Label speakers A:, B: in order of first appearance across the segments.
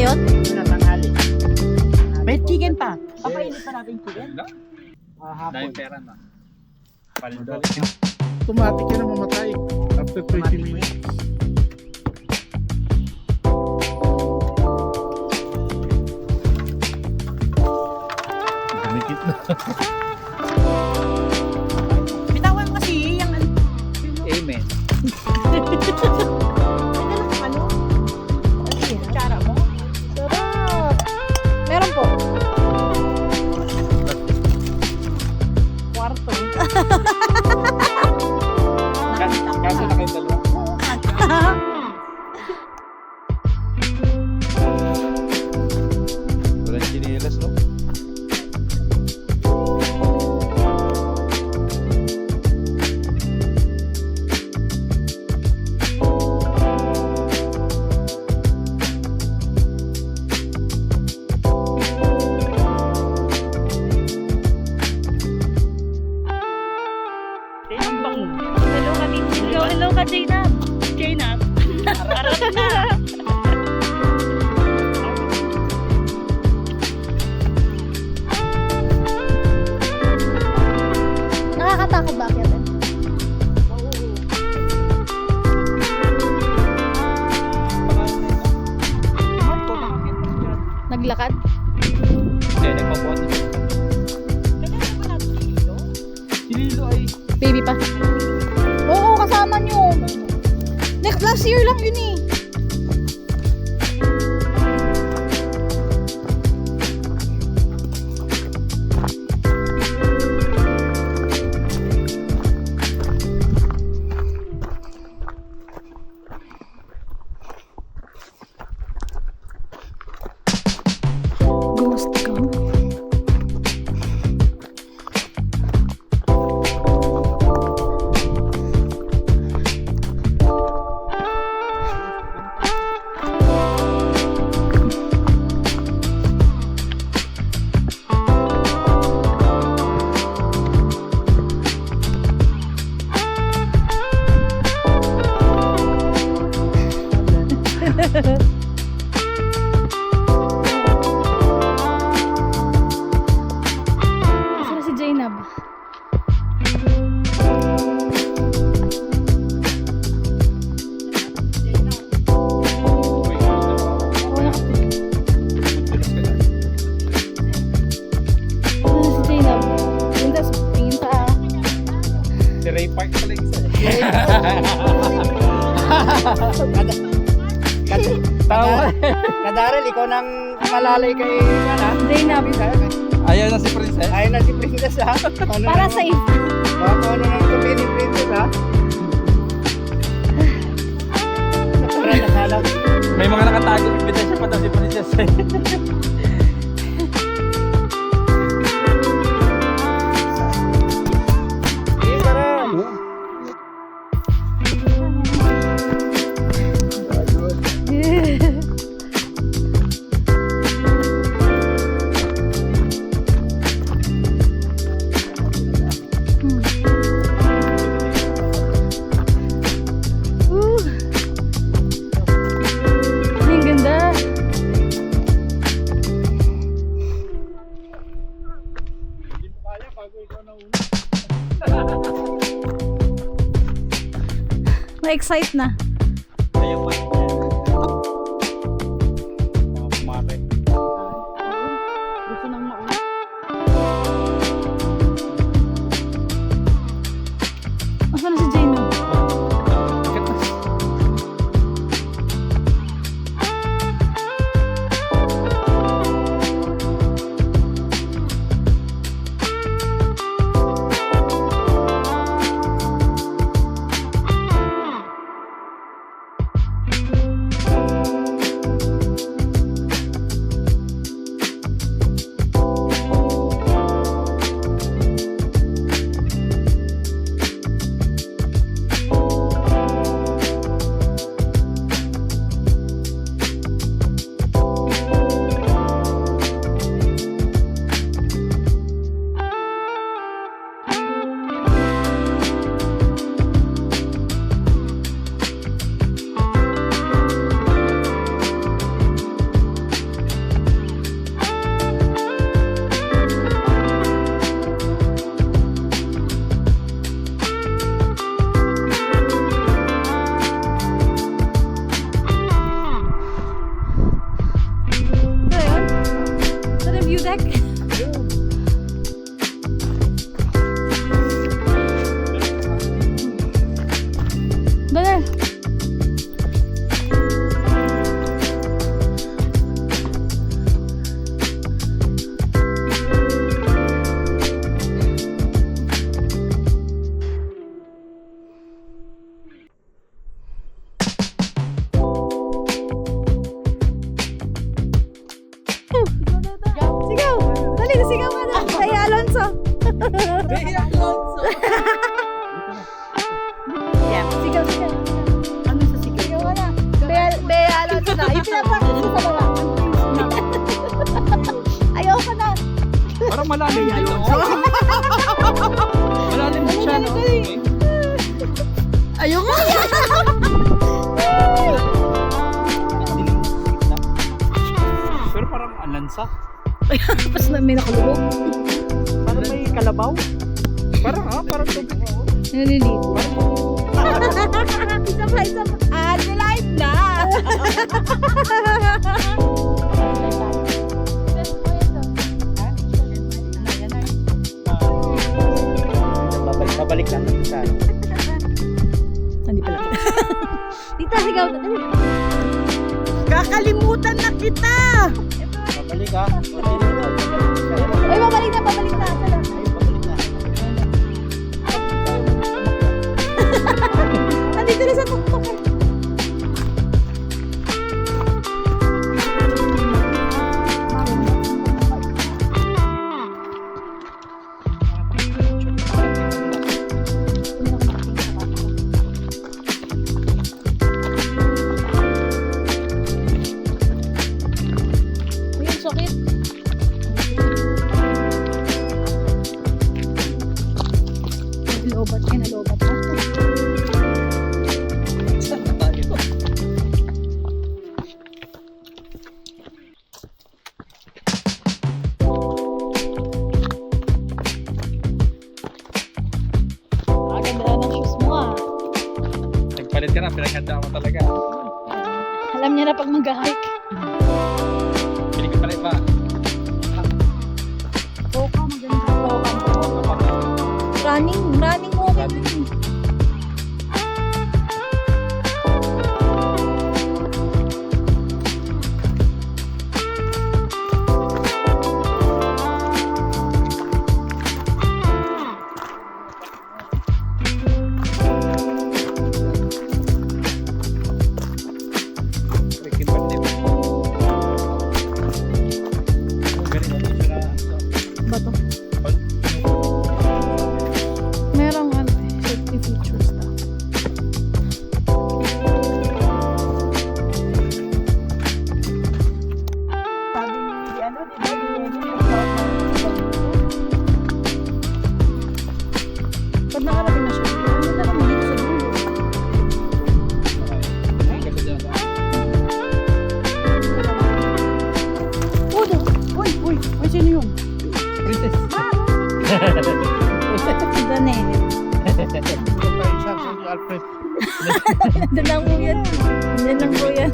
A: yun?
B: Na tanghali.
C: May chicken pa. Papainit pa natin chicken.
B: Hapon.
D: Dahil pera na. Paldo.
E: Automatic yan ang mamatay after 20 minutes. Dumikit na.
C: Bitawan mo kasi yung ano.
D: Amen.
C: Ano? Kutsara mo?
A: Sarap. Meron po.
C: Kwarto.
D: Kaso na kayong dalawa. Walang chinilas, no?
A: Hello ka din. Hello ka Jainab. Jainab. Harap na. Nakakatakot ba kaya? Naglakad?
D: Hindi, nagpapuan.
E: Kililo ay
A: Baby pa. Oo, kasama nyo. Last year lang yun eh. Ghost gun. Sino si Jainab? Sino si Jainab? Yun tas tingin sa
D: Si Ray Park pala yung isa.
B: Tawa. Kadarel, ikaw nang malalay kay
A: Jainab.
D: Ayaw na si Princess.
B: Ayun na si Princess ha. Ano
A: Para
B: nang-
A: safe.
B: Baka ano nang sabihin ni Princess ha. Tara, nakalap.
D: May mga nakatago invitation pa daw si Princess.
B: Sige, tara.
A: Ang ganda. Na-excite na.
D: Ayaw pa. Mga kumare.
C: Gusto nang mauna.
A: Asan na si Jainab? deck. Dali. Sigaw! Dali, sigaw ka na. Kaya Alonso. Yeah, sigaw, sigaw.
C: Ano sa sigaw?
A: Sigaw ka na. Bea Alonso na. Yung pinapakita ko sa baba. Ayoko na.
D: Parang malalim dito. Malalim din siya, no?
A: Ayoko.
D: Pero parang alansa.
A: Tapos na may nakalubog.
C: Parang may kalabaw.
D: Parang tubig.
A: Naliligo. Isa pa, isa pa. Ah, live na.
B: Babalik lang ito sa
A: Hindi pala. Tita, sigaw. Dali.
C: Kakalimutan na kita!
B: babalik ha.
A: Uy, babalik na, babalik na. Tara.
B: Babalik na.
A: Nandito na sa tuktok eh. Ayun, sakit. Lobat, lobat na. Ganda na ng shoes mo ah.
D: Nagpalit ka na, pinaghanda mo talaga.
A: Alam niya na pag mag-hike.
D: Pili ka pala iba.
A: Boka, maganda. Boka. Running mo. Okay.
D: Ricky Martin. Ganun na siya na.
A: Bato. Merong ano eh, safety features na.
C: Sabi ni, ano, di ba?
A: Pag nakarating na siya, ano na kami dito sa dulo?
D: Kasi dyan ba?
A: Udo!
C: Uy, sino yun?
D: Princess.
A: Si Danel.
E: Alfred.
A: Nandun lang po yan. Nandun lang po yan.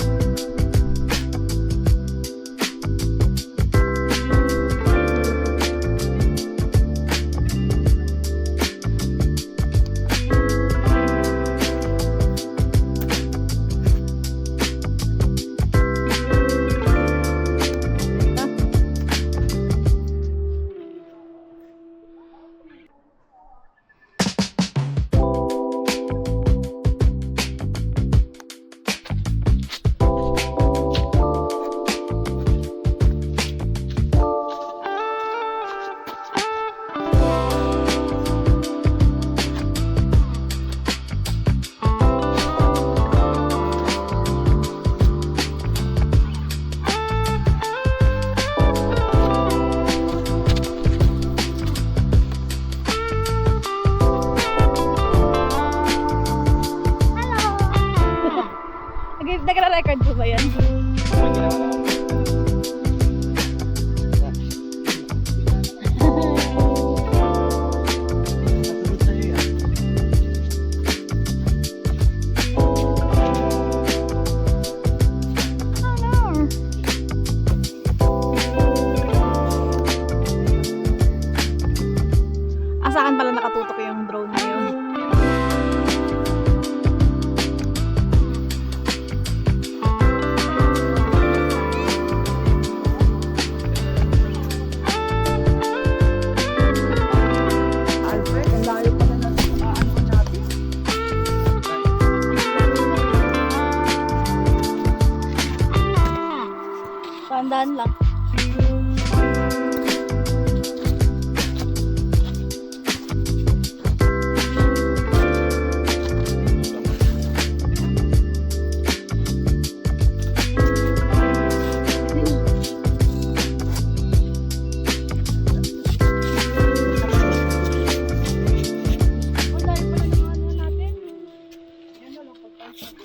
A: Tandaan lang.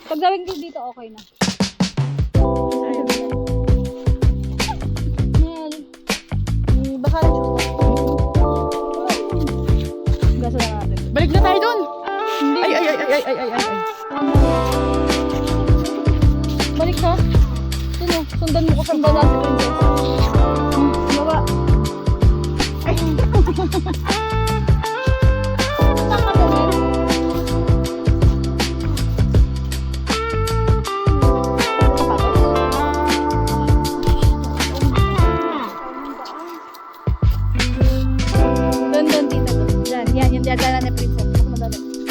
A: Pag gawin ko dito, okay na. Nel. Baka lang siya. Gasa na natin.
C: Balik na tayo dun.
A: Hindi.
C: Ay.
A: Balik ka. Sino? Sundan mo ko sa bala si Princess. Bawa. Ay. Saan ka tumel? Doon dito. Diyan. Yan. Yung dadaanan ni Princess. Mas madali. Diyan.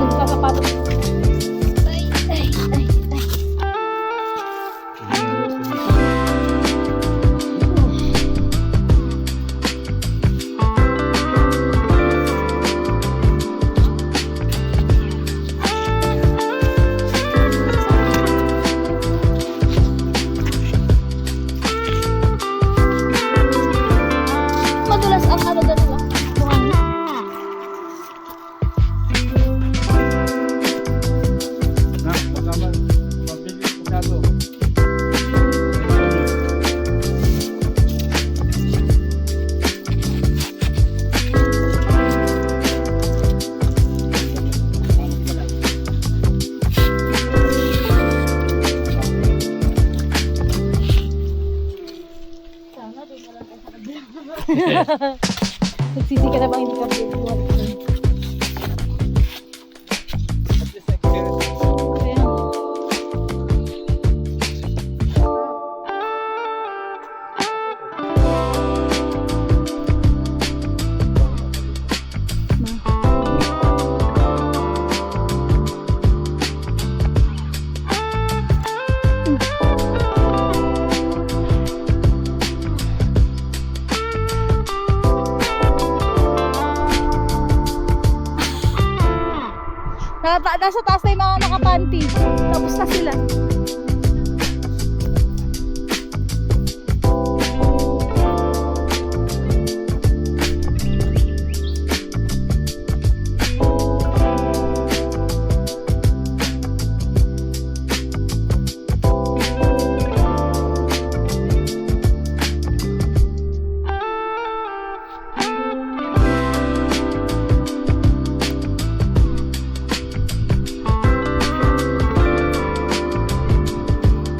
A: Magpapapatok. Ay. Madulas ang ano doon nila. Buhangin.
E: Na, magkaman. Mabilis masyado.
A: Sana doon na lang tayo sa kabila. Nagsisi ka na bang hindi ka buwan? Ayan. Nasa taas na yung mga nakapanty. Tapos na sila.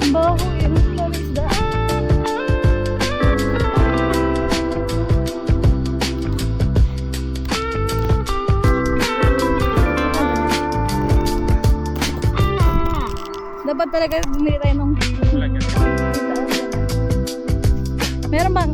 A: Ang baho yun. Ang dami isda. Dapat talaga bumili tayo ng meron bang